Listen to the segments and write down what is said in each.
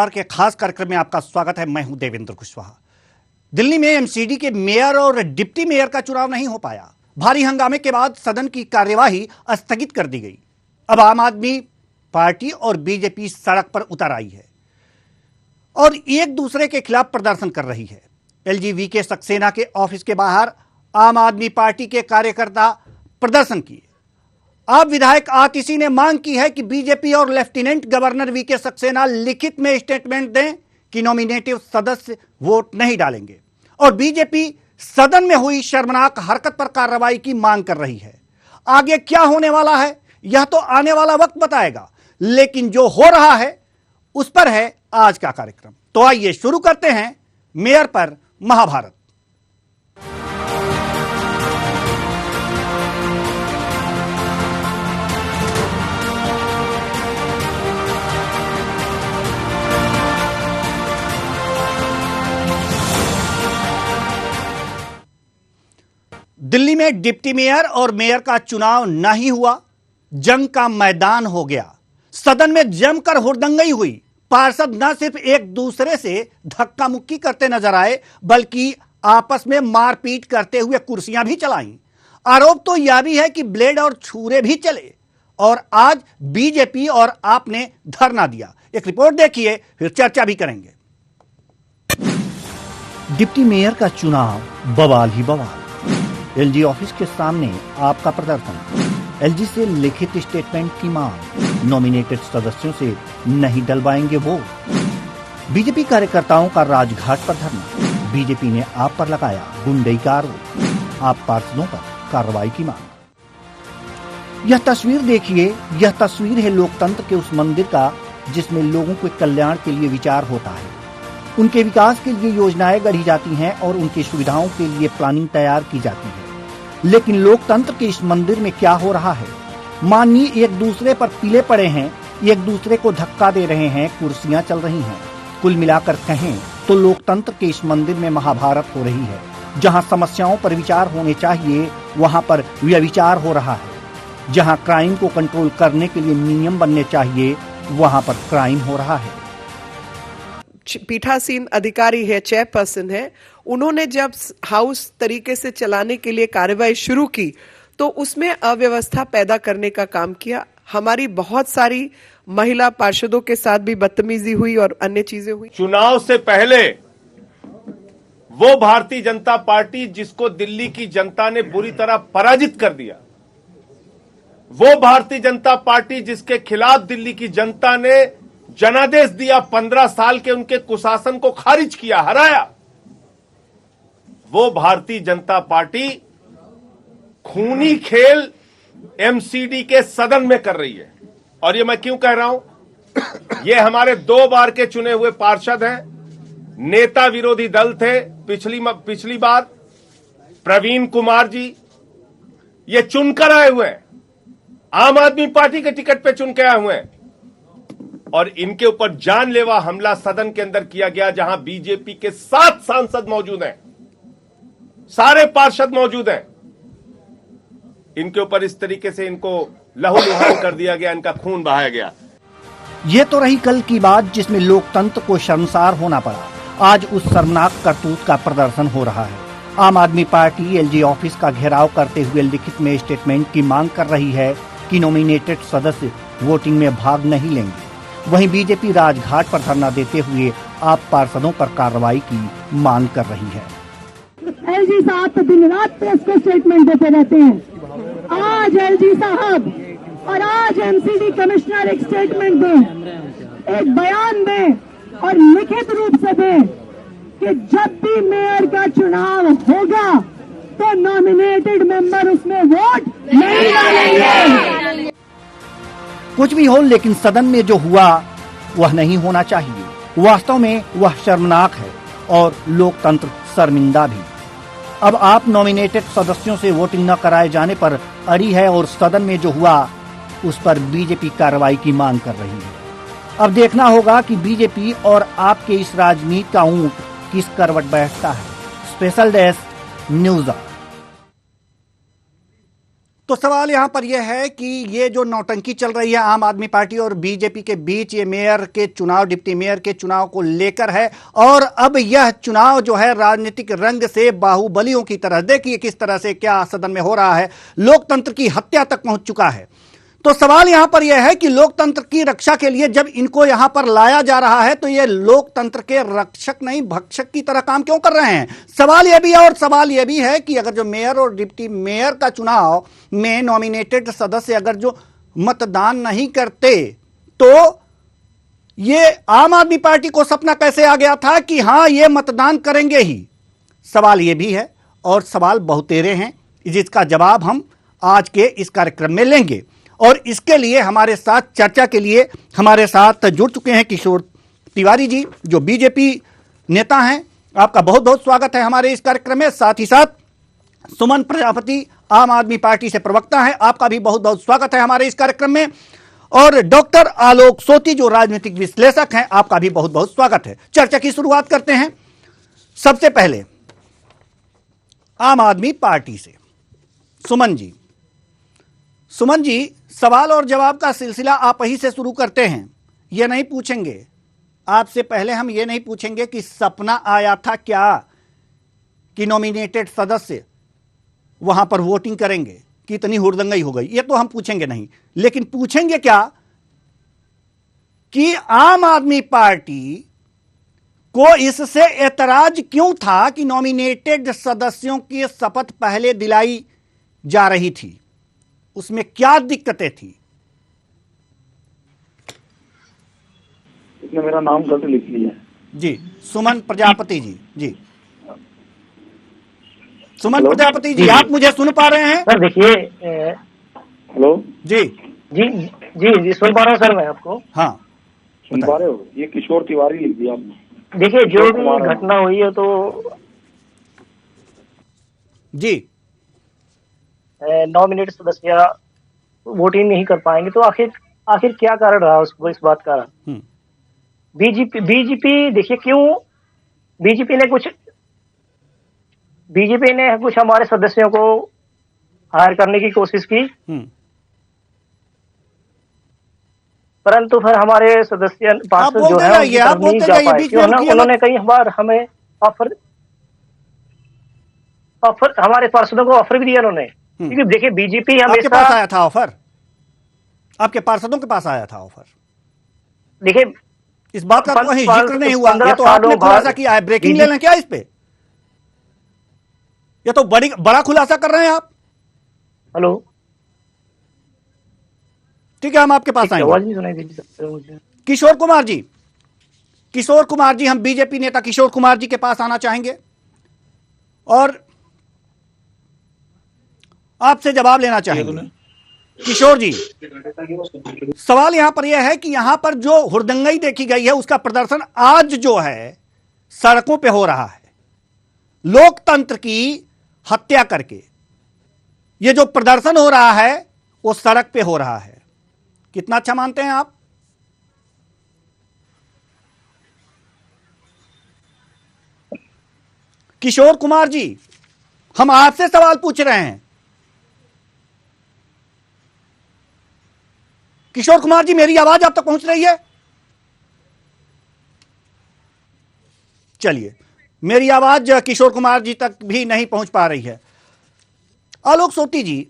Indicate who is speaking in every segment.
Speaker 1: नमस्कार के खास कार्यक्रम में आपका स्वागत है। मैं हूं देवेंद्र कुशवाहा। दिल्ली में एमसीडी के मेयर और डिप्टी मेयर का चुनाव नहीं हो पाया। भारी हंगामे के बाद सदन की कार्यवाही स्थगित कर दी गई। अब आम आदमी पार्टी और बीजेपी सड़क पर उतर आई है और एक दूसरे के खिलाफ प्रदर्शन कर रही है। एलजी वीके सक्सेना के ऑफिस के बाहर आम आदमी पार्टी के कार्यकर्ता प्रदर्शन किए। अब विधायक आतिशी ने मांग की है कि बीजेपी और लेफ्टिनेंट गवर्नर वीके सक्सेना लिखित में स्टेटमेंट दें कि नॉमिनेटिव सदस्य वोट नहीं डालेंगे और बीजेपी सदन में हुई शर्मनाक हरकत पर कार्रवाई की मांग कर रही है। आगे क्या होने वाला है यह तो आने वाला वक्त बताएगा, लेकिन जो हो रहा है उस पर है आज का कार्यक्रम। तो आइए शुरू करते हैं मेयर पर महाभारत। दिल्ली में डिप्टी मेयर और मेयर का चुनाव नहीं हुआ, जंग का मैदान हो गया। सदन में जमकर हुड़दंगई हुई। पार्षद न सिर्फ एक दूसरे से धक्का मुक्की करते नजर आए, बल्कि आपस में मारपीट करते हुए कुर्सियां भी चलाईं। आरोप तो यह भी है कि ब्लेड और छुरे भी चले और आज बीजेपी और आप ने धरना दिया। एक रिपोर्ट देखिए, फिर चर्चा भी करेंगे। डिप्टी मेयर का चुनाव बवाल ही बवाल। एलजी ऑफिस के सामने आपका प्रदर्शन, एलजी से लिखित स्टेटमेंट की मांग, नॉमिनेटेड सदस्यों से नहीं डलवाएंगे वो। बीजेपी कार्यकर्ताओं का राजघाट पर धरना, बीजेपी ने आप पर लगाया गुंडई का आरोप, आप पार्षदों पर कार्रवाई की मांग। यह तस्वीर देखिए, यह तस्वीर है लोकतंत्र के उस मंदिर का जिसमें लोगों के कल्याण के लिए विचार होता है, उनके विकास के लिए योजनाएं गढ़ी जाती हैं और उनकी सुविधाओं के लिए प्लानिंग तैयार की जाती है। लेकिन लोकतंत्र के इस मंदिर में क्या हो रहा है? माननीय एक दूसरे पर पीले पड़े हैं, एक दूसरे को धक्का दे रहे हैं, कुर्सियां चल रही हैं। कुल मिलाकर कहें तो लोकतंत्र के इस मंदिर में महाभारत हो रही है। जहां समस्याओं पर विचार होने चाहिए वहां पर व्यभिचार हो रहा है। जहां क्राइम को कंट्रोल करने के लिए नियम बनने चाहिए वहां पर क्राइम हो रहा है।
Speaker 2: पीठासीन अधिकारी है, चेयरपर्सन है, उन्होंने जब हाउस तरीके से चलाने के लिए कार्रवाई शुरू की तो उसमें अव्यवस्था पैदा करने का काम किया। हमारी बहुत सारी महिला पार्षदों के साथ भी बदतमीजी हुई और अन्य चीजें हुई।
Speaker 3: चुनाव से पहले वो भारतीय जनता पार्टी जिसको दिल्ली की जनता ने बुरी तरह पराजित कर दिया, वो भारतीय जनता पार्टी जिसके खिलाफ दिल्ली की जनता ने जनादेश दिया, 15 साल के उनके कुशासन को खारिज किया, हराया, वो भारतीय जनता पार्टी खूनी खेल एमसीडी के सदन में कर रही है। और ये मैं क्यों कह रहा हूं? ये हमारे 2 बार के चुने हुए पार्षद हैं, नेता विरोधी दल थे पिछली बार, प्रवीण कुमार जी, ये चुनकर आए हुए हैं, आम आदमी पार्टी के टिकट पे चुन के आए हुए हैं और इनके ऊपर जानलेवा हमला सदन के अंदर किया गया, जहां बीजेपी के 7 सांसद मौजूद हैं, सारे पार्षद मौजूद हैं। इनके ऊपर इस तरीके से इनको लहूलुहान कर दिया गया, इनका खून बहाया गया।
Speaker 1: ये तो रही कल की बात जिसमें लोकतंत्र को शर्मसार होना पड़ा। आज उस शर्मनाक करतूत का प्रदर्शन हो रहा है। आम आदमी पार्टी एलजी ऑफिस का घेराव करते हुए लिखित में स्टेटमेंट की मांग कर रही है कि नॉमिनेटेड सदस्य वोटिंग में भाग नहीं लेंगे। वहीं बीजेपी राजघाट पर धरना देते हुए आप पार्षदों पर कार्रवाई की मांग कर रही है।
Speaker 4: एलजी साहब तो दिन रात प्रेस को स्टेटमेंट देते रहते हैं। आज एलजी साहब और आज एमसीडी कमिश्नर एक स्टेटमेंट दें, एक बयान दें और लिखित रूप से दें कि जब भी मेयर का चुनाव होगा तो नॉमिनेटेड मेंबर उसमें वोट नहीं डालेंगे।
Speaker 1: कुछ भी हो, लेकिन सदन में जो हुआ वह नहीं होना चाहिए। वास्तव में वह शर्मनाक है और लोकतंत्र शर्मिंदा भी। अब आप नॉमिनेटेड सदस्यों से वोटिंग न कराए जाने पर अड़ी है और सदन में जो हुआ उस पर बीजेपी कार्रवाई की मांग कर रही है। अब देखना होगा कि बीजेपी और आपके इस राजनीति का ऊंट किस करवट बैठता है। Special desk news. तो सवाल यहां पर यह है कि ये जो नौटंकी चल रही है आम आदमी पार्टी और बीजेपी के बीच, ये मेयर के चुनाव, डिप्टी मेयर के चुनाव को लेकर है, और अब यह चुनाव जो है राजनीतिक रंग से बाहुबलियों की तरह, देखिए किस तरह से क्या सदन में हो रहा है, लोकतंत्र की हत्या तक पहुंच चुका है। तो सवाल यहां पर यह है कि लोकतंत्र की रक्षा के लिए जब इनको यहां पर लाया जा रहा है तो ये लोकतंत्र के रक्षक नहीं भक्षक की तरह काम क्यों कर रहे हैं? सवाल यह भी है, और सवाल यह भी है कि अगर जो मेयर और डिप्टी मेयर का चुनाव में नॉमिनेटेड सदस्य अगर जो मतदान नहीं करते तो ये आम आदमी पार्टी को सपना कैसे आ गया था कि हां ये मतदान करेंगे ही? सवाल यह भी है, और सवाल बहुतेरे हैं, जिसका जवाब हम आज के इस कार्यक्रम में लेंगे। और इसके लिए हमारे साथ चर्चा के लिए हमारे साथ जुड़ चुके हैं किशोर तिवारी जी, जो बीजेपी नेता हैं। आपका बहुत बहुत स्वागत है हमारे इस कार्यक्रम में। साथ ही साथ सुमन प्रजापति आम आदमी पार्टी से प्रवक्ता हैं, आपका भी बहुत बहुत स्वागत है हमारे इस कार्यक्रम में। और डॉक्टर आलोक सोती जो राजनीतिक विश्लेषक हैं, आपका भी बहुत बहुत स्वागत है। चर्चा की शुरुआत करते हैं सबसे पहले आम आदमी पार्टी से सुमन जी। सुमन जी, सवाल और जवाब का सिलसिला आप ही से शुरू करते हैं। यह नहीं पूछेंगे आपसे, पहले हम ये नहीं पूछेंगे कि सपना आया था क्या कि नॉमिनेटेड सदस्य वहां पर वोटिंग करेंगे, कितनी हुड़दंगई हो गई, ये तो हम पूछेंगे नहीं। लेकिन पूछेंगे क्या कि आम आदमी पार्टी को इससे एतराज क्यों था कि नॉमिनेटेड सदस्यों की शपथ पहले दिलाई जा रही थी, उसमें क्या दिक्कतें थी?
Speaker 5: इसने मेरा नाम गलत लिख लिया
Speaker 1: जी। सुमन प्रजापति जी। जी सुमन प्रजापति जी, आप मुझे सुन पा रहे हैं?
Speaker 6: सर देखिए,
Speaker 5: हेलो
Speaker 1: जी
Speaker 6: जी जी जी सुन पा रहा हूँ सर मैं आपको।
Speaker 1: हाँ,
Speaker 5: सुन पा रहे हो? ये किशोर तिवारी लिख दिया आपने।
Speaker 6: देखिए, जो भी घटना हुई है तो
Speaker 1: जी
Speaker 6: नॉमिनेटेड सदस्य वोटिंग नहीं कर पाएंगे, तो आखिर क्या कारण रहा उसको, इस बात का? बीजेपी देखिए क्यों बीजेपी ने कुछ हमारे सदस्यों को हायर करने की कोशिश की, परंतु फिर हमारे सदस्य पार्षद जो है नहीं जा पाए। उन्होंने कई बार हमें ऑफर हमारे पार्षदों को ऑफर भी दिया उन्होंने, क्योंकि देखिए बीजेपी हमेशा
Speaker 1: आपके पास आया था ऑफर, आपके पार्षदों के पास आया था ऑफर।
Speaker 6: देखिए
Speaker 1: इस बात का कहीं जिक्र नहीं हुआ, ये तो आपने खुलासा किया है। ब्रेकिंग ले लें क्या इस पे? ये तो बड़ा खुलासा कर रहे हैं आप।
Speaker 6: हेलो,
Speaker 1: ठीक है, हम आपके पास आएंगे।
Speaker 6: आवाज नहीं सुनाई दे रही मुझे।
Speaker 1: किशोर कुमार जी, हम बीजेपी नेता किशोर कुमार जी के पास आना चाहेंगे और आपसे जवाब लेना चाहेंगे। किशोर जी, सवाल यहां पर यह है कि यहां पर जो हुड़दंगई देखी गई है उसका प्रदर्शन आज जो है सड़कों पे हो रहा है, लोकतंत्र की हत्या करके। ये जो प्रदर्शन हो रहा है वो सड़क पे हो रहा है। कितना अच्छा मानते हैं आप? किशोर कुमार जी, हम आपसे सवाल पूछ रहे हैं। किशोर कुमार जी, मेरी आवाज आप तक पहुंच रही है? चलिए, मेरी आवाज किशोर कुमार जी तक भी नहीं पहुंच पा रही है। आलोक सोती जी,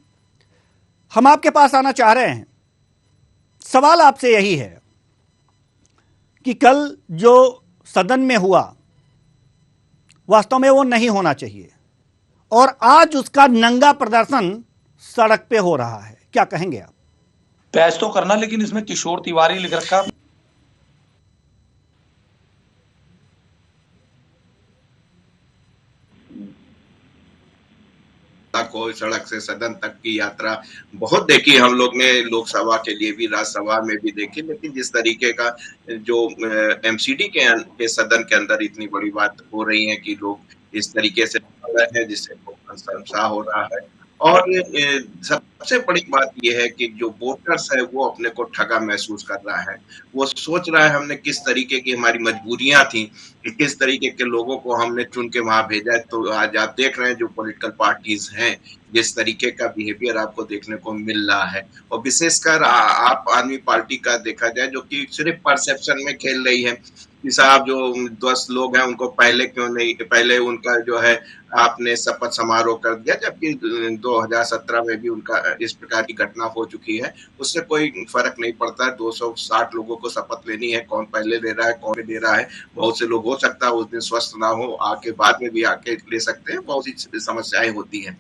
Speaker 1: हम आपके पास आना चाह रहे हैं। सवाल आपसे यही है कि कल जो सदन में हुआ वास्तव में वो नहीं होना चाहिए, और आज उसका नंगा प्रदर्शन सड़क पे हो रहा है। क्या कहेंगे आप?
Speaker 7: बहस तो करना, लेकिन इसमें किशोर तिवारी लिख रखा।
Speaker 8: को सड़क से सदन तक की यात्रा बहुत देखी हम लोग ने, लोकसभा के लिए भी, राज्यसभा में भी देखी। लेकिन जिस तरीके का जो एमसीडी के सदन के अंदर इतनी बड़ी बात हो रही है कि लोग इस तरीके से हैं, जिससे शर्मसार हो रहा है। और सबसे बड़ी बात यह है कि जो वोटर्स है वो अपने को ठगा महसूस कर रहा है। वो सोच रहा है हमने किस तरीके की हमारी मजबूरियां थी कि किस तरीके के लोगों को हमने चुन के वहां भेजा है। तो आज आप देख रहे हैं जो पॉलिटिकल पार्टीज हैं, जिस तरीके का बिहेवियर आपको देखने को मिल रहा है, और विशेषकर आप आदमी पार्टी का देखा जाए जो कि सिर्फ परसेप्शन में खेल रही है कि साहब जो 10 लोग हैं उनको पहले क्यों नहीं, पहले उनका जो है आपने शपथ समारोह कर दिया, जबकि 2017 में भी उनका इस प्रकार की घटना हो चुकी है। उससे कोई फर्क नहीं पड़ता। 260 लोगों को शपथ लेनी है, कौन पहले ले रहा है कौन ले रहा है। बहुत से लोग हो सकता है उस दिन स्वस्थ ना हो, आके बाद में भी आके ले सकते हैं, बहुत सी समस्याएं होती हैं।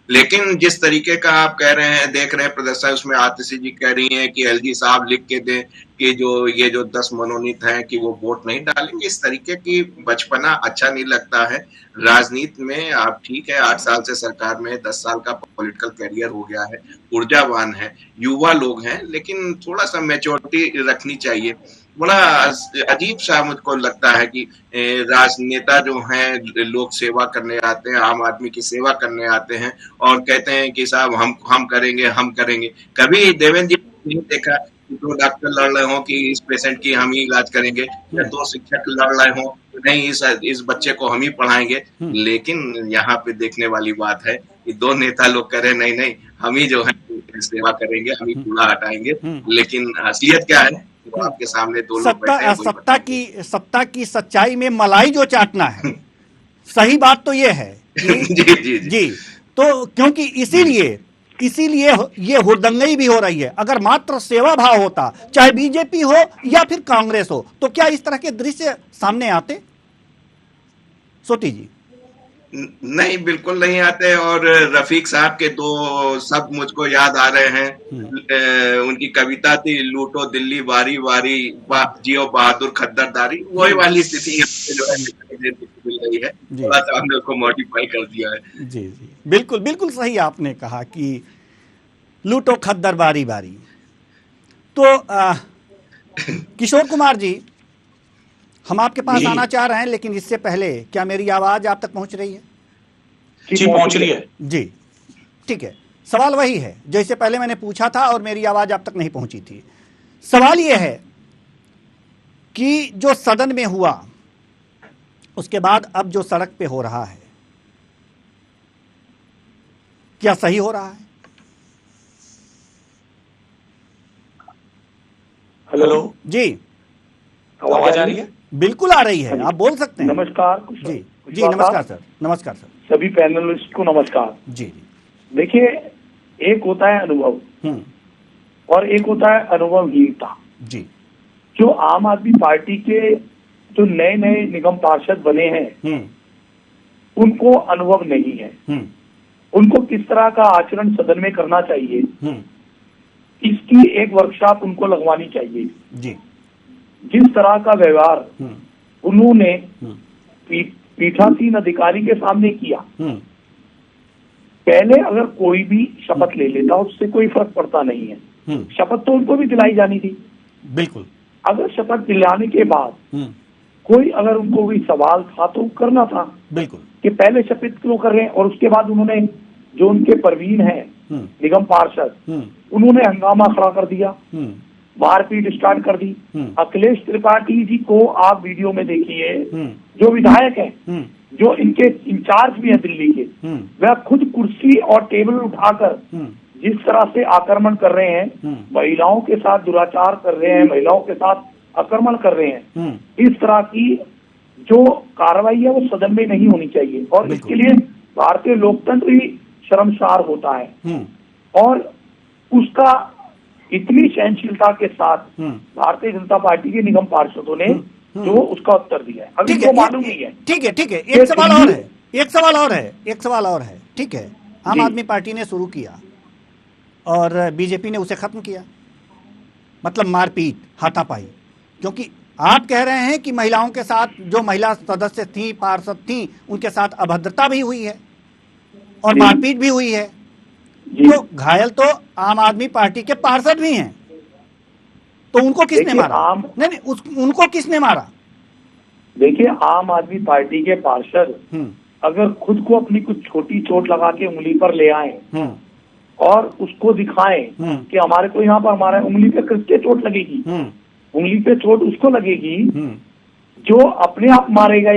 Speaker 8: लेकिन जिस तरीके का आप कह रहे हैं, देख रहे हैं प्रदर्शन, उसमें आतिशी जी कह रही हैं कि एलजी साहब लिख के दें कि जो 10 मनोनीत हैं कि वो वोट नहीं डालेंगे। इस तरीके की बचपना अच्छा नहीं लगता है। राजनीति में आप ठीक है 8 साल से सरकार में, 10 साल का पॉलिटिकल करियर हो गया है, ऊर्जावान है, युवा लोग हैं, लेकिन थोड़ा सा मैच्योरिटी रखनी चाहिए। बड़ा अजीब सा मुझको लगता है कि राजनेता जो हैं लोग सेवा करने आते हैं, आम आदमी की सेवा करने आते हैं और कहते हैं कि साहब हम करेंगे। कभी देवेंद्र जी नहीं देखा कि 2 डॉक्टर लड़ रहे हो कि इस पेशेंट की हम ही इलाज करेंगे, या 2 शिक्षक लड़ रहे हो नहीं इस बच्चे को हम ही पढ़ाएंगे। लेकिन यहाँ पे देखने वाली बात है कि 2 नेता लोग कह रहे नहीं हम ही जो है सेवा करेंगे, हम ही कूड़ा हटाएंगे। लेकिन असलियत क्या है वो आपके सामने 2 लोग बैठे हैं।
Speaker 1: सत्ता की सच्चाई में मलाई जो चाटना है। सही बात तो ये है कि जी तो क्योंकि इसीलिए ये हुड़दंगई भी हो रही है। अगर मात्र सेवा भाव होता, चाहे बीजेपी हो या फिर कांग्रेस हो, तो क्या इस तरह के दृश्य सामने आते? सोती जी
Speaker 8: नहीं, बिल्कुल नहीं आते। और रफीक साहब के 2 शब्द मुझको याद आ रहे हैं। उनकी कविता थी, लूटो दिल्ली बारी बारी, जियो बहादुर खद्दरदारी। वही वाली स्थिति जो है मिल रही है, थोड़ा सा हमने उसको मॉडिफाई कर दिया है।
Speaker 1: जी बिल्कुल सही आपने कहा कि लूटो खद्दर बारी बारी। तो किशोर कुमार जी, हम आपके पास आना चाह रहे हैं, लेकिन इससे पहले क्या मेरी आवाज आप तक पहुंच रही है?
Speaker 7: जी पहुंच रही है
Speaker 1: जी, ठीक है। सवाल वही है जैसे पहले मैंने पूछा था और मेरी आवाज आप तक नहीं पहुंची थी। सवाल यह है कि जो सदन में हुआ उसके बाद अब जो सड़क पे हो रहा है, क्या सही हो रहा है?
Speaker 5: हेलो
Speaker 1: जी,
Speaker 7: आवाज आ रही है?
Speaker 1: बिल्कुल आ रही है, आप बोल सकते हैं।
Speaker 5: नमस्कार।
Speaker 1: जी नमस्कार सर। नमस्कार सर।
Speaker 5: सभी पैनलिस्ट को नमस्कार।
Speaker 1: जी
Speaker 5: देखिए, एक होता है अनुभव और एक होता है अनुभवहीनता।
Speaker 1: जी,
Speaker 5: जो आम आदमी पार्टी के जो नए निगम पार्षद बने हैं उनको अनुभव नहीं है। उनको किस तरह का आचरण सदन में करना चाहिए इसकी एक वर्कशॉप उनको लगवानी चाहिए।
Speaker 1: जी,
Speaker 5: जिस तरह का व्यवहार उन्होंने पीठासीन अधिकारी के सामने किया, पहले अगर कोई भी शपथ ले लेता उससे कोई फर्क पड़ता नहीं है। शपथ तो उनको भी दिलाई जानी थी।
Speaker 1: बिल्कुल।
Speaker 5: अगर शपथ दिलाने के बाद कोई अगर उनको कोई सवाल था तो करना था।
Speaker 1: बिल्कुल
Speaker 5: कि पहले शपथ क्यों कर रहे हैं, और उसके बाद उन्होंने जो उनके परवीन है निगम पार्षद, उन्होंने हंगामा खड़ा कर दिया, मारपीट स्टार्ट कर दी। अखिलेश त्रिपाठी जी को आप वीडियो में देखिए, जो विधायक हैं, जो इनके इंचार्ज भी हैं दिल्ली के, वह खुद कुर्सी और टेबल उठाकर जिस तरह से आक्रमण कर रहे हैं, महिलाओं के साथ दुराचार कर रहे हैं, महिलाओं के साथ आक्रमण कर रहे हैं, इस तरह की जो कार्रवाई है वो सदन में नहीं होनी चाहिए। और इसके लिए भारतीय लोकतंत्र ही शर्मसार होता है। और उसका इतनी सहनशीलता के साथ भारतीय जनता पार्टी के निगम पार्षदों ने जो उसका उत्तर दिया है, अभी तो मालूम नहीं है।
Speaker 1: ठीक है। एक सवाल और है। ठीक है, आम आदमी पार्टी ने शुरू किया और बीजेपी ने उसे खत्म किया, मतलब मारपीट, हाथापाई। क्योंकि आप कह रहे हैं कि महिलाओं के साथ, जो महिला सदस्य थी, पार्षद थी, उनके साथ अभद्रता भी हुई है और मारपीट भी हुई है। तो घायल तो आम आदमी पार्टी के पार्षद भी हैं, तो उनको किसने मारा? उनको किसने मारा?
Speaker 5: देखिए, आम आदमी पार्टी के पार्षद अगर खुद को अपनी कुछ छोटी चोट लगा के उंगली पर ले आए और उसको दिखाएं कि हमारे को यहाँ पर हमारे उंगली पे किसके चोट लगेगी, उंगली पे चोट उसको लगेगी जो अपने आप मारेगा,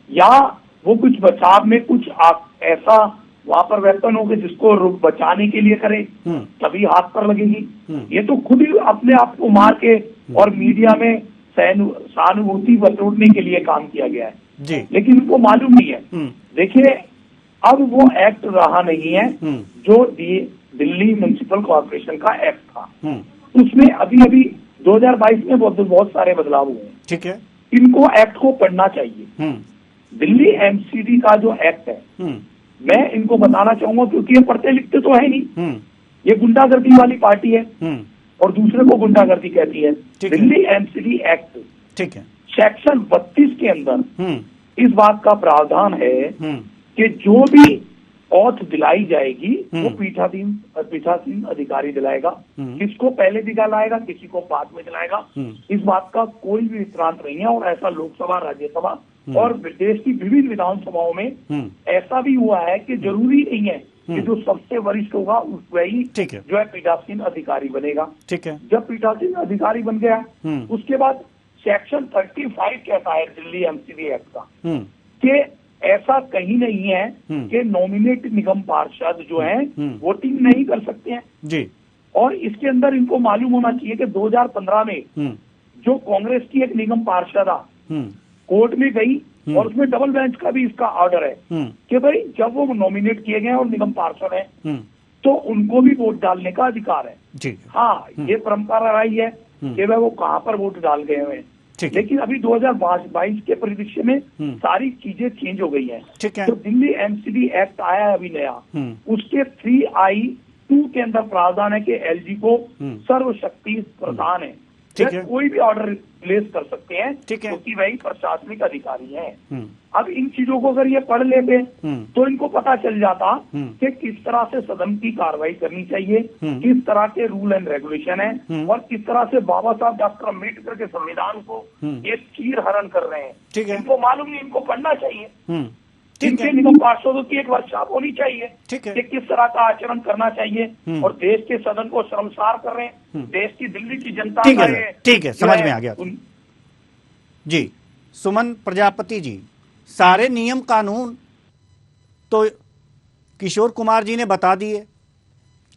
Speaker 5: या वो कुछ बचाव में कुछ ऐसा वहां पर वेपन होगा जिसको बचाने के लिए करे, तभी हाथ पर लगेगी। ये तो खुद ही अपने आप को मार के और मीडिया में सहानुभूति बटोरने के लिए काम किया गया है जी। लेकिन उनको मालूम नहीं है। देखिए, अब वो एक्ट रहा नहीं है जो दिल्ली म्युनिसिपल कॉर्पोरेशन का एक्ट था, उसमें अभी 2022 में बहुत सारे बदलाव हुए हैं। ठीक है, इनको एक्ट को पढ़ना चाहिए। दिल्ली एमसीडी का जो एक्ट है, मैं इनको बताना चाहूंगा क्योंकि ये पढ़ते लिखते तो है नहीं, ये गुंडागर्दी वाली पार्टी है और दूसरे को गुंडागर्दी कहती है। दिल्ली एमसीडी एक्ट, ठीक है, सेक्शन 32 के अंदर इस बात का प्रावधान है कि जो भी औथ दिलाई जाएगी वो पीठासीन अधिकारी दिलाएगा। किसको पहले दिलाएगा, किसी को बाद में दिलाएगा, इस बात का कोई भी विश्रांत नहीं है। और ऐसा लोकसभा, राज्यसभा और देश की विभिन्न विधानसभाओं में ऐसा भी हुआ है कि जरूरी नहीं है कि जो सबसे वरिष्ठ होगा वही जो है पीठासीन अधिकारी बनेगा। ठीक है, जब पीठासीन अधिकारी बन गया उसके बाद सेक्शन 35 कहता है दिल्ली एमसीडी एक्ट का कि ऐसा कहीं नहीं है कि नॉमिनेट निगम पार्षद जो है वोटिंग नहीं कर सकते हैं जी। और इसके अंदर इनको मालूम होना चाहिए कि 2015 में जो कांग्रेस की एक निगम पार्षद कोर्ट में गई और उसमें डबल बेंच का भी इसका ऑर्डर है कि भाई जब वो नॉमिनेट किए गए और निगम पार्षद हैं तो उनको भी वोट डालने का अधिकार है जी। हाँ, ये परंपरा रही है कि वह वो कहाँ पर वोट डाल गए हुए, लेकिन अभी 2022 के परिदृश्य में सारी चीजें चेंज हो गई हैं। तो दिल्ली एमसीडी एक्ट आया है अभी नया, उसके 3I(2) के अंदर प्रावधान है कि एलजी को सर्वशक्ति प्रदान है, कोई भी ऑर्डर प्लेस कर सकते हैं क्योंकि वही प्रशासनिक अधिकारी हैं। अब इन चीजों को अगर ये पढ़ लेते तो इनको पता चल जाता कि किस तरह से सदन की कार्रवाई करनी चाहिए, किस तरह के रूल एंड रेगुलेशन है और किस तरह से बाबा साहब डॉक्टर अम्बेडकर के संविधान को ये चीर हरण कर रहे हैं। इनको मालूम नहीं, इनको पढ़ना चाहिए। इनके निगम पार्षदों की एक वर्कशॉप होनी चाहिए कि किस तरह का आचरण करना चाहिए और देश के सदन को शर्मसार कर रहे हैं, देश की दिल्ली की जनता।
Speaker 1: ठीक है, समझ में आ गया जी। सुमन प्रजापति जी, सारे नियम कानून तो किशोर कुमार जी ने बता दिए,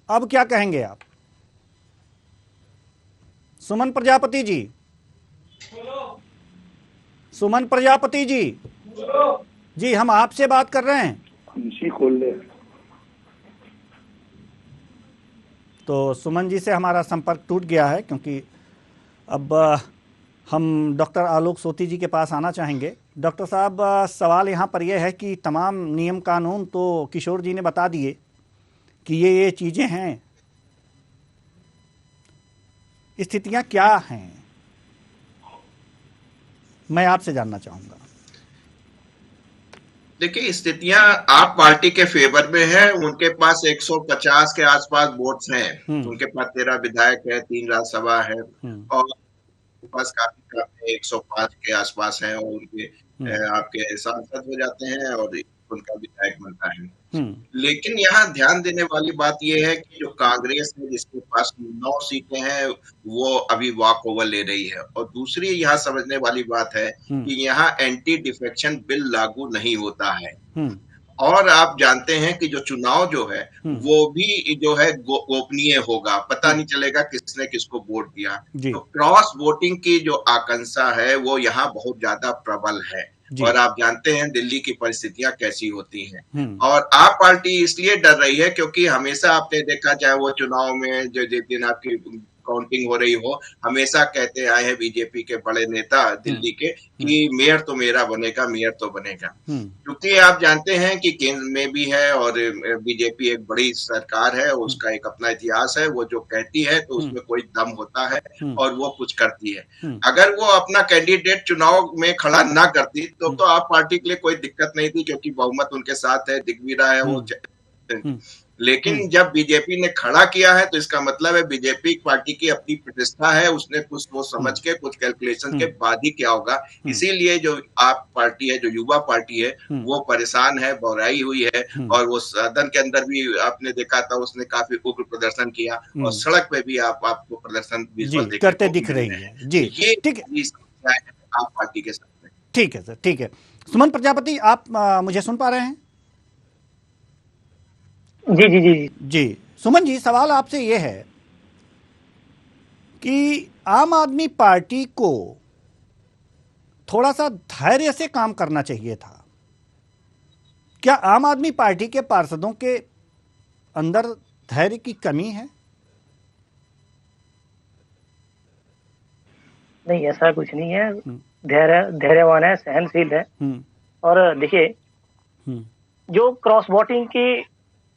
Speaker 1: अब क्या कहेंगे आप? सुमन प्रजापति जी, सुमन प्रजापति जी, हम आपसे बात कर रहे हैं
Speaker 5: जी, खोल ले।
Speaker 1: तो सुमन जी से हमारा संपर्क टूट गया है क्योंकि अब हम डॉक्टर आलोक सोती जी के पास आना चाहेंगे। डॉक्टर साहब, सवाल यहाँ पर यह है कि तमाम नियम कानून तो किशोर जी ने बता दिए कि ये चीज़ें हैं, स्थितियाँ क्या हैं, मैं आपसे जानना चाहूँगा।
Speaker 8: देखिए, स्थितियां आप पार्टी के फेवर में है। उनके पास 150 के आसपास वोट्स हैं, उनके पास 13 विधायक है, 3 राज्यसभा है और उनके पास काफी 105 के आसपास है और उनके आपके सांसद हो जाते हैं और उनका विधायक बनता है। लेकिन यहाँ ध्यान देने वाली बात यह है कि जो कांग्रेस है जिसके पास 9 सीटें हैं वो अभी वॉक ओवर ले रही है। और दूसरी यहाँ समझने वाली बात है कि यहाँ एंटी डिफेक्शन बिल लागू नहीं होता है। और आप जानते हैं कि जो चुनाव जो है वो भी जो है गोपनीय होगा, पता नहीं चलेगा किसने किसको वोट दिया। तो क्रॉस वोटिंग की जो आकांक्षा है वो यहाँ बहुत ज्यादा प्रबल है। और आप जानते हैं दिल्ली की परिस्थितियां कैसी होती हैं। और आप पार्टी इसलिए डर रही है क्योंकि हमेशा आपने देखा, चाहे वो चुनाव में जो जिस दिन आपकी काउंटिंग हो रही हो, हमेशा कहते आए हैं बीजेपी के बड़े नेता दिल्ली के कि मेयर तो मेरा बनेगा, मेयर तो बनेगा। क्योंकि आप जानते हैं कि केंद्र में भी है और बीजेपी एक बड़ी सरकार है, उसका एक अपना इतिहास है। वो जो कहती है तो उसमें कोई दम होता है और वो कुछ करती है। अगर वो अपना कैंडिडेट चुनाव में खड़ा ना करती तो आप पार्टी के लिए कोई दिक्कत नहीं थी क्योंकि बहुमत उनके साथ है, दिख भी रहा है वो लेकिन जब बीजेपी ने खड़ा किया है तो इसका मतलब है बीजेपी पार्टी की अपनी प्रतिष्ठा है, उसने कुछ वो समझ के कुछ कैलकुलेशन के बाद ही क्या होगा। इसीलिए जो आप पार्टी है, जो युवा पार्टी है, वो परेशान है, बौराई हुई है, और वो सदन के अंदर भी आपने देखा था उसने काफी उग्र प्रदर्शन किया, और सड़क पे भी आपको प्रदर्शन
Speaker 1: करते दिख रही है। जी,
Speaker 8: ये
Speaker 1: ठीक है,
Speaker 8: आप पार्टी के साथ।
Speaker 1: ठीक है सर, ठीक है। सुमन प्रजापति, आप मुझे सुन पा रहे हैं?
Speaker 6: जी जी जी
Speaker 1: जी। सुमन जी, सवाल आपसे यह है कि आम आदमी पार्टी को थोड़ा सा धैर्य से काम करना चाहिए था। क्या आम आदमी पार्टी के पार्षदों के अंदर धैर्य की कमी है?
Speaker 6: नहीं, ऐसा कुछ नहीं है। धैर्यवान है, सहनशील है। और देखिए, जो क्रॉस वोटिंग की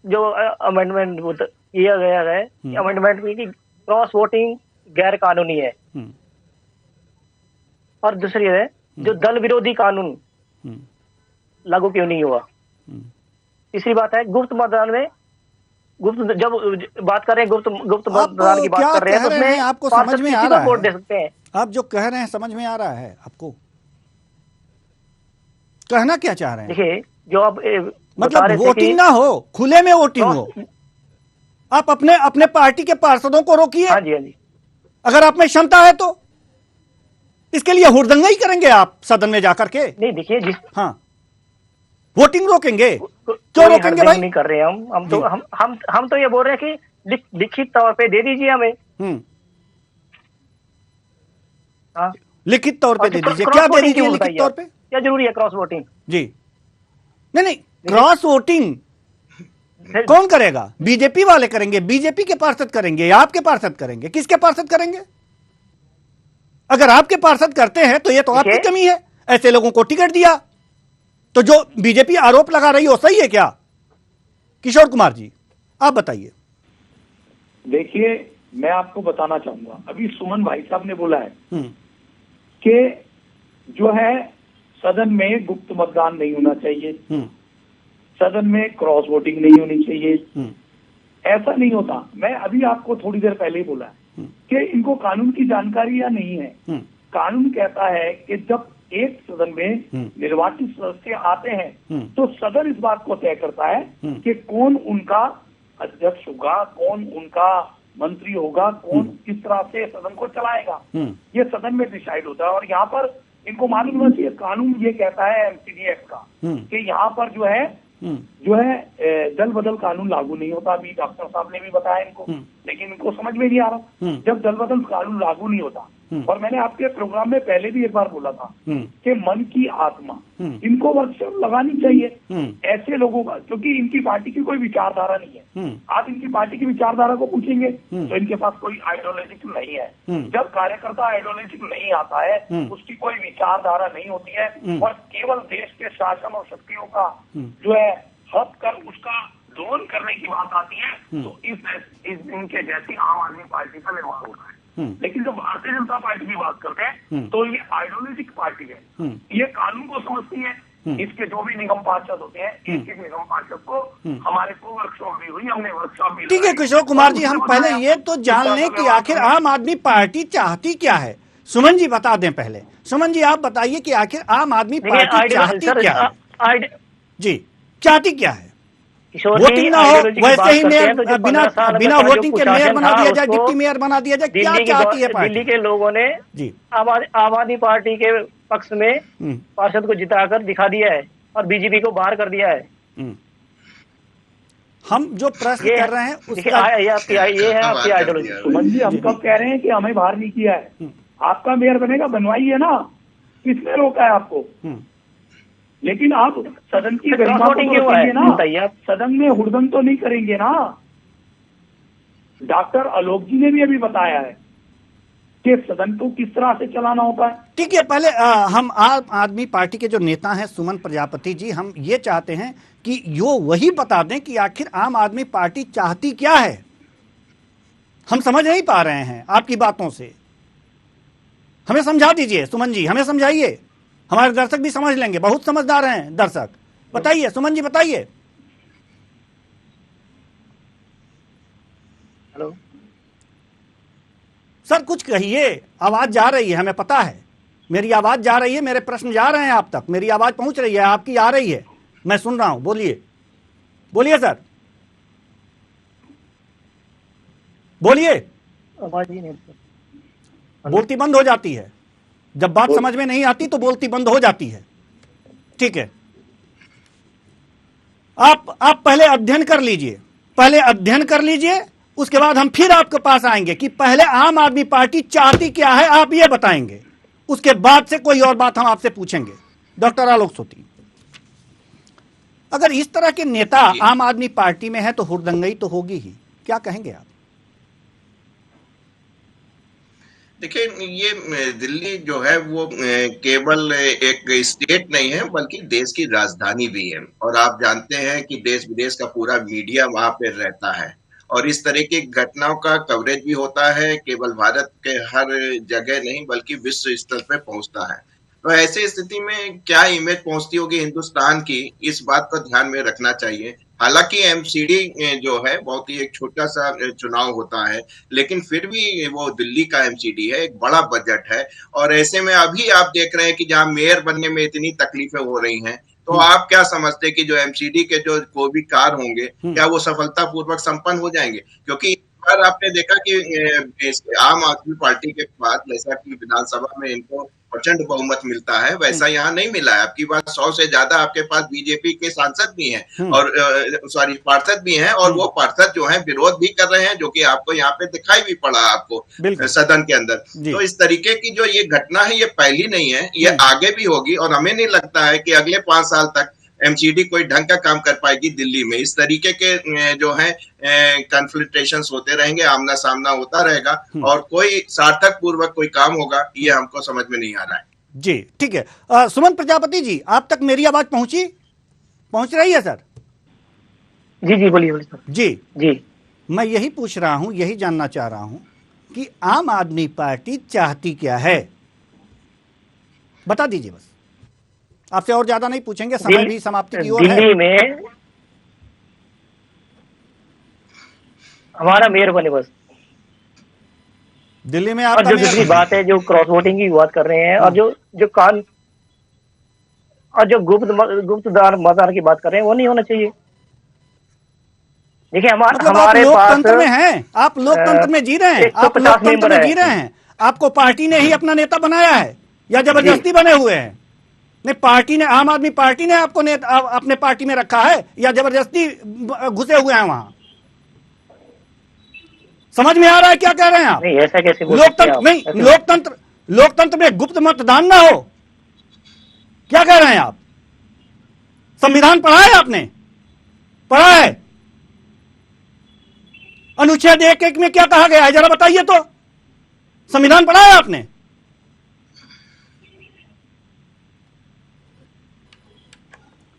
Speaker 6: जो अमेंडमेंट किया गया है, अमेंडमेंट में कि क्रॉस वोटिंग गैर कानूनी है। और दूसरी है जो दल विरोधी कानून लागू क्यों नहीं हुआ। तीसरी बात है गुप्त मतदान में, गुप्त जब बात कर रहे हैं गुप्त मतदान की बात कर रहे हैं तो उसमें
Speaker 1: आपको समझ में आ रहा है?
Speaker 6: वोट दे सकते हैं।
Speaker 1: आप जो कह रहे हैं समझ में आ रहा है आपको? कहना क्या चाह रहे हैं?
Speaker 6: देखिए, जो अब
Speaker 1: मतलब वोटिंग ना हो, खुले में वोटिंग हो। आप अपने पार्टी के पार्षदों को रोकिए।
Speaker 6: हाँ जी, हाँ जी।
Speaker 1: अगर आप में क्षमता है तो इसके लिए हुड़दंगा ही करेंगे आप सदन में जाकर के?
Speaker 6: नहीं, देखिए,
Speaker 1: हाँ, वोटिंग रोकेंगे? क्यों रोकेंगे भाई?
Speaker 6: नहीं कर रहे हैं हम तो ये बोल रहे हैं कि लिखित तौर पे दे दीजिए हमें। हाँ,
Speaker 1: लिखित तौर पे दे दीजिए। क्या दे दीजिए लिखित तौर पे?
Speaker 6: क्या जरूरी है क्रॉस वोटिंग?
Speaker 1: जी, नहीं, क्रॉस वोटिंग कौन करेगा? बीजेपी वाले करेंगे, बीजेपी के पार्षद करेंगे, या आपके पार्षद करेंगे? किसके पार्षद करेंगे? अगर आपके पार्षद करते हैं तो ये तो आपकी कमी है। ऐसे लोगों को टिकट दिया तो जो बीजेपी आरोप लगा रही हो सही है क्या? किशोर कुमार जी, आप बताइए।
Speaker 5: देखिए, मैं आपको बताना चाहूंगा, अभी सुमन भाई साहब ने बोला है कि जो है सदन में गुप्त मतदान नहीं होना चाहिए, सदन में क्रॉस वोटिंग नहीं होनी चाहिए। ऐसा नहीं होता। मैं अभी आपको थोड़ी देर पहले ही बोला है कि इनको कानून की जानकारी या नहीं है। कानून कहता है कि जब एक सदन में निर्वाचित सदस्य आते हैं तो सदन इस बात को तय करता है कि कौन उनका अध्यक्ष होगा, कौन उनका मंत्री होगा, कौन किस तरह से सदन को चलाएगा। ये सदन में डिसाइड होता है। और यहाँ पर इनको मालूम होना चाहिए, कानून ये कहता है एमसीडी एक्ट का कि यहाँ पर जो है दल बदल कानून लागू नहीं होता। अभी डॉक्टर साहब ने भी बताया इनको, लेकिन इनको समझ में नहीं आ रहा। जब दल बदल कानून लागू नहीं होता, और मैंने आपके प्रोग्राम में पहले भी एक बार बोला था कि मन की आत्मा, इनको वर्कशॉप लगानी चाहिए ऐसे लोगों का, क्योंकि इनकी पार्टी की कोई विचारधारा नहीं है। आप इनकी पार्टी की विचारधारा को पूछेंगे तो इनके पास कोई आइडियोलॉजिक नहीं है। जब कार्यकर्ता आइडियोलॉजिक नहीं आता है, उसकी कोई विचारधारा नहीं होती है, और केवल देश के शासन और शक्तियों का जो है हक कर उसका दोहन करने की बात आती है, तो इस इनके जैसी आम आदमी पार्टी का निर्माण होता है। लेकिन जब भारतीय जनता पार्टी की बात करते हैं तो ये आइडियोलॉजिक पार्टी है। ये कानून को समझती है। इसके जो भी निगम पार्षद होते हैं, एक एक निगम पार्षद को हमारे को वर्कशॉप भी हुई, हमने वर्कशॉप भी।
Speaker 1: ठीक है किशोर कुमार जी, हम पहले ये तो जान लें कि आखिर आम आदमी पार्टी चाहती क्या है। सुमन जी बता दें पहले। सुमन जी आप बताइए कि आखिर आम आदमी पार्टी चाहती क्या है? जी, चाहती क्या है? वोटिंग ना हो, वैसे ही मेयर बिना वोटिंग के मेयर बना दिया जाए, डिप्टी मेयर बना दिया जाए, क्या चाहती है पार्टी?
Speaker 6: दिल्ली के लोगों ने जी आम आदमी पार्टी के पक्ष में पार्षद को जिताकर दिखा दिया है और बीजेपी को बाहर कर दिया है।
Speaker 1: हम जो प्रश्न कर रहे हैं उसका
Speaker 6: ये है आपकी आइडियोलॉजी।
Speaker 5: सुमन जी, हम कब कह रहे हैं कि हमें बाहर नहीं किया है? आपका मेयर बनेगा, बनवाइए ना, किसने रोका है आपको? लेकिन आप सदन की गरिमा को तो रखेंगे ना, सदन में हुड़दंग तो नहीं करेंगे ना। डॉक्टर आलोक जी ने भी अभी बताया है कि सदन को किस तरह से चलाना होता है।
Speaker 1: ठीक है, पहले हम आम आदमी पार्टी के जो नेता हैं सुमन प्रजापति जी, हम ये चाहते हैं कि यो वही बता दें कि आखिर आम आदमी पार्टी चाहती क्या है। हम समझ नहीं पा रहे हैं आपकी बातों से, हमें समझा दीजिए। सुमन जी हमें समझाइए, हमारे दर्शक भी समझ लेंगे, बहुत समझदार हैं दर्शक। बताइए सुमन जी, बताइए।
Speaker 6: हेलो
Speaker 1: सर कुछ कहिए, आवाज जा रही है, हमें पता है, मेरी आवाज जा रही है, मेरे प्रश्न जा रहे हैं आप तक, मेरी आवाज पहुंच रही है, आपकी आ रही है, मैं सुन रहा हूं, बोलिए बोलिए सर, बोलिए।
Speaker 6: आवाज ही नहीं,
Speaker 1: बोलती बंद हो जाती है, जब बात समझ में नहीं आती तो बोलती बंद हो जाती है। ठीक है, आप पहले अध्ययन कर लीजिए, पहले अध्ययन कर लीजिए, उसके बाद हम फिर आपके पास आएंगे कि पहले आम आदमी पार्टी चाहती क्या है, आप ये बताएंगे, उसके बाद से कोई और बात हम आपसे पूछेंगे। डॉक्टर आलोक सोती, अगर इस तरह के नेता आम आदमी पार्टी में है तो हुड़दंगई तो होगी ही, क्या कहेंगे आप?
Speaker 8: देखिए, ये दिल्ली जो है वो केवल एक स्टेट नहीं है बल्कि देश की राजधानी भी है, और आप जानते हैं कि देश विदेश का पूरा मीडिया वहां पे रहता है और इस तरह की घटनाओं का कवरेज भी होता है, केवल भारत के हर जगह नहीं बल्कि विश्व स्तर पे पहुंचता है। तो ऐसी स्थिति में क्या इमेज पहुंचती होगी हिंदुस्तान की, इस बात को ध्यान में रखना चाहिए। हालांकि एमसीडी जो है बहुत ही एक छोटा सा चुनाव होता है, लेकिन फिर भी वो दिल्ली का एमसीडी है, एक बड़ा बजट है, और ऐसे में अभी आप देख रहे हैं कि जहां मेयर बनने में इतनी तकलीफें हो रही हैं, तो आप क्या समझते हैं कि जो एमसीडी के जो कोई भी कार्य होंगे क्या वो सफलतापूर्वक संपन्न हो जाएंगे? क्योंकि इस बार आपने देखा कि आम आदमी पार्टी के बाद जैसा कि विधानसभा में इनको प्रचंड बहुमत मिलता है, वैसा यहाँ नहीं मिला है। आपकी बात 100 से ज्यादा आपके पास बीजेपी के सांसद भी हैं और पार्षद भी हैं, और वो पार्षद जो हैं विरोध भी कर रहे हैं, जो कि आपको यहाँ पे दिखाई भी पड़ा आपको सदन के अंदर। तो इस तरीके की जो ये घटना है ये पहली नहीं है, ये आगे भी होगी, और हमें नहीं लगता है कि अगले 5 साल तक एमसीडी कोई ढंग का काम कर पाएगी दिल्ली में। इस तरीके के जो है कन्फ्लिक्टेशंस होते रहेंगे, आमना सामना होता रहेगा, और कोई सार्थक पूर्वक कोई काम होगा ये हमको समझ में नहीं आ रहा है।
Speaker 1: जी ठीक है, सुमन प्रजापति जी, आप तक मेरी आवाज पहुंच रही है सर?
Speaker 6: जी जी बोलिए बोलिए
Speaker 1: जी
Speaker 6: जी।
Speaker 1: मैं यही पूछ रहा हूं, यही जानना चाह रहा हूं कि आम आदमी पार्टी चाहती क्या है, बता दीजिए बस, आपसे और ज्यादा नहीं पूछेंगे, समय भी समाप्ति की ओर है।
Speaker 6: दिल्ली में हमारा मेयर बने बस,
Speaker 1: दिल्ली में
Speaker 6: और
Speaker 1: आपका
Speaker 6: जो दूसरी बात है, जो क्रॉस वोटिंग की बात कर रहे हैं, और जो गुप्तदार मतदान की बात कर रहे हैं, वो नहीं होना चाहिए। देखिए
Speaker 1: मतलब
Speaker 6: हमारे
Speaker 1: आप
Speaker 6: पास
Speaker 1: लोकतंत्र में हैं, आप लोकतंत्र में जी रहे हैं, आप लोकतंत्र में जी रहे हैं, आपको पार्टी ने ही अपना नेता बनाया है या जबरदस्ती बने हुए हैं? नहीं, पार्टी ने, आम आदमी पार्टी ने आपको अपने पार्टी में रखा है या जबरदस्ती घुसे हुए हैं वहां? समझ में आ रहा है क्या कह रहे हैं आप?
Speaker 6: नहीं, ऐसा कैसे
Speaker 1: लोकतंत्र नहीं, लोकतंत्र में गुप्त मतदान ना हो, क्या कह रहे हैं आप? संविधान पढ़ा है आपने? पढ़ा है? अनुच्छेद 1(1) में क्या कहा गया है, जरा बताइए तो। संविधान पढ़ा है आपने?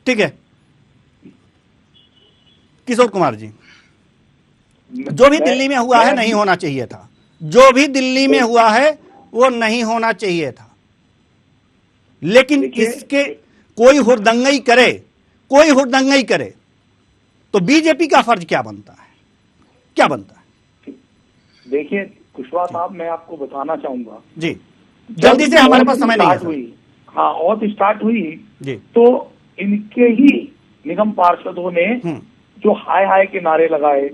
Speaker 1: ठीक है, किशोर कुमार जी, जो भी दिल्ली में हुआ है नहीं होना चाहिए था, जो भी दिल्ली में हुआ है वो नहीं होना चाहिए था, लेकिन इसके कोई हुड़दंगई करे तो बीजेपी का फर्ज क्या बनता है, क्या बनता है?
Speaker 5: देखिए कुशवाहा साहब, मैं आपको बताना चाहूंगा
Speaker 1: जी, जल्दी से, हमारे पास समय नहीं है।
Speaker 5: हाँ, और स्टार्ट हुई
Speaker 1: जी,
Speaker 5: तो इनके ही निगम पार्षदों ने जो हाय हाय के नारे लगाए,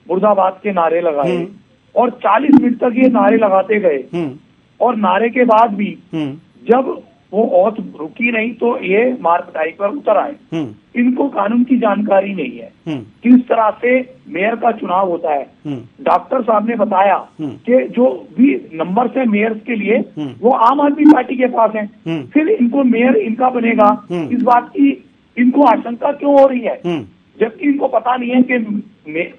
Speaker 5: मुर्दाबाद के नारे लगाए, और 40 मिनट तक ये नारे लगाते गए, और नारे के बाद भी जब वो औत रुकी नहीं तो ये मार पिटाई पर उतर आए। इनको कानून की जानकारी नहीं है, किस तरह से मेयर का चुनाव होता है। डॉक्टर साहब ने बताया कि जो भी नंबर से मेयर के लिए वो आम आदमी पार्टी के पास है, फिर इनको मेयर इनका बनेगा, इस बात की इनको आशंका क्यों हो रही है, जबकि इनको पता नहीं है कि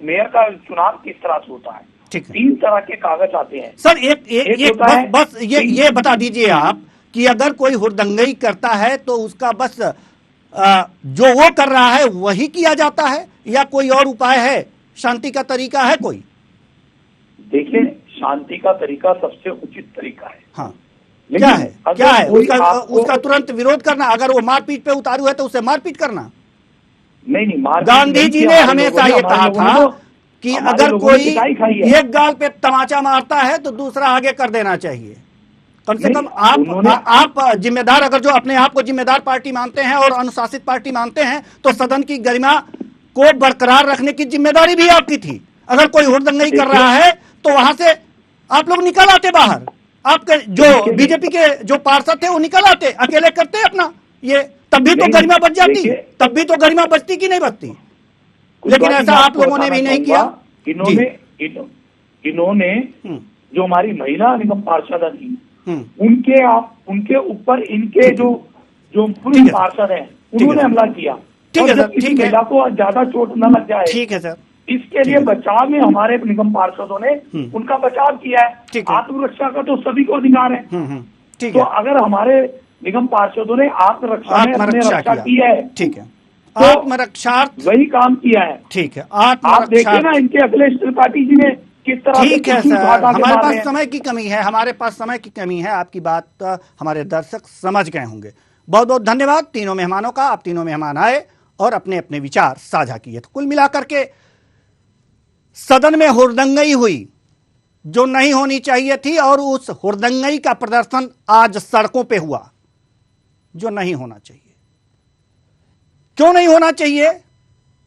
Speaker 5: मेयर का चुनाव किस तरह से होता है। 3 तरह के कागज आते हैं
Speaker 1: सर। एक बस ये बता दीजिए आप कि अगर कोई हुड़दंगई करता है तो उसका बस जो वो कर रहा है वही किया जाता है, या कोई और उपाय है, शांति का तरीका है कोई?
Speaker 5: देखिए, शांति का तरीका सबसे उचित तरीका है।
Speaker 1: हाँ, क्या है उसका तुरंत विरोध करना? अगर वो मारपीट पे उतारू है तो उसे मारपीट करना?
Speaker 5: नहीं,
Speaker 1: गांधी जी ने हमेशा ये कहा था कि
Speaker 5: हमारे
Speaker 1: अगर
Speaker 5: लोगों ने
Speaker 1: कोई
Speaker 5: पिटाई खाई है।
Speaker 1: एक गाल पे तमाचा मारता है तो दूसरा आगे कर देना चाहिए। कम से
Speaker 5: नहीं,
Speaker 1: कम आप जिम्मेदार, अगर जो अपने आप को जिम्मेदार पार्टी मानते हैं और अनुशासित पार्टी मानते हैं, तो सदन की गरिमा को बरकरार रखने की जिम्मेदारी भी आपकी थी। अगर कोई हुड़दंगई कर रहा है तो वहां से आप लोग निकल आते बाहर, आपके जो बीजेपी के जो पार्षद थे वो निकल आते, अकेले करते अपना ये, तब भी तो गरिमा बच जाती, तब भी तो गरिमा बचती कि नहीं बचती। लेकिन ऐसा आप लोगों ने भी नहीं किया।
Speaker 5: इन्होंने जो हमारी महिला निगम पार्षद थी, उनके ऊपर इनके जो पुरुष पार्षद हैं उन्होंने हमला किया।
Speaker 1: ठीक है सर, ठीक है,
Speaker 5: महिला को ज्यादा चोट न लग जाए,
Speaker 1: ठीक है सर,
Speaker 5: इसके लिए बचाव में हमारे निगम पार्षदों ने उनका बचाव किया है। आत्मरक्षा का तो सभी को अधिकार है। तो अगर हमारे निगम पार्षदों ने आत्मरक्षा में रक्षा की है,
Speaker 1: ठीक है,
Speaker 5: तो
Speaker 1: आत्मरक्षा
Speaker 5: वही काम किया है।
Speaker 1: ठीक है,
Speaker 5: आप देखिए ना इनके अखिलेश त्रिपाठी जी ने किस तरह।
Speaker 1: ठीक है सर, हमारे पास समय की कमी है, हमारे पास समय की कमी है। आपकी बात हमारे दर्शक समझ गए होंगे। बहुत बहुत धन्यवाद तीनों मेहमानों का। आप तीनों मेहमान आए और अपने अपने विचार साझा किए। तो कुल मिलाकर के सदन में हुड़दंगई हुई जो नहीं होनी चाहिए थी, और उस हुड़दंगई का प्रदर्शन आज सड़कों पे हुआ जो नहीं होना चाहिए। क्यों नहीं होना चाहिए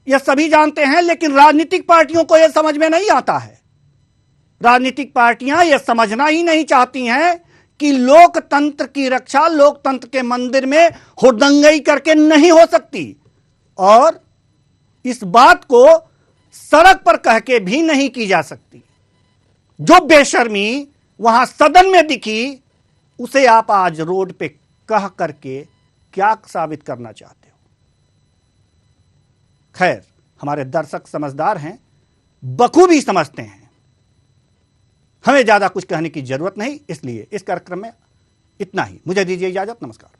Speaker 1: यह सभी जानते हैं, लेकिन राजनीतिक पार्टियों को यह समझ में नहीं आता है। राजनीतिक पार्टियां यह समझना ही नहीं चाहती हैं कि लोकतंत्र की रक्षा लोकतंत्र के मंदिर में हुड़दंगई करके नहीं हो सकती, और इस बात को सड़क पर कह के भी नहीं की जा सकती। जो बेशर्मी वहां सदन में दिखी, उसे आप आज रोड पे कह करके क्या साबित करना चाहते हो। खैर, हमारे दर्शक समझदार हैं, बखूबी समझते हैं, हमें ज्यादा कुछ कहने की जरूरत नहीं। इसलिए इस कार्यक्रम में इतना ही। मुझे दीजिए इजाजत। नमस्कार।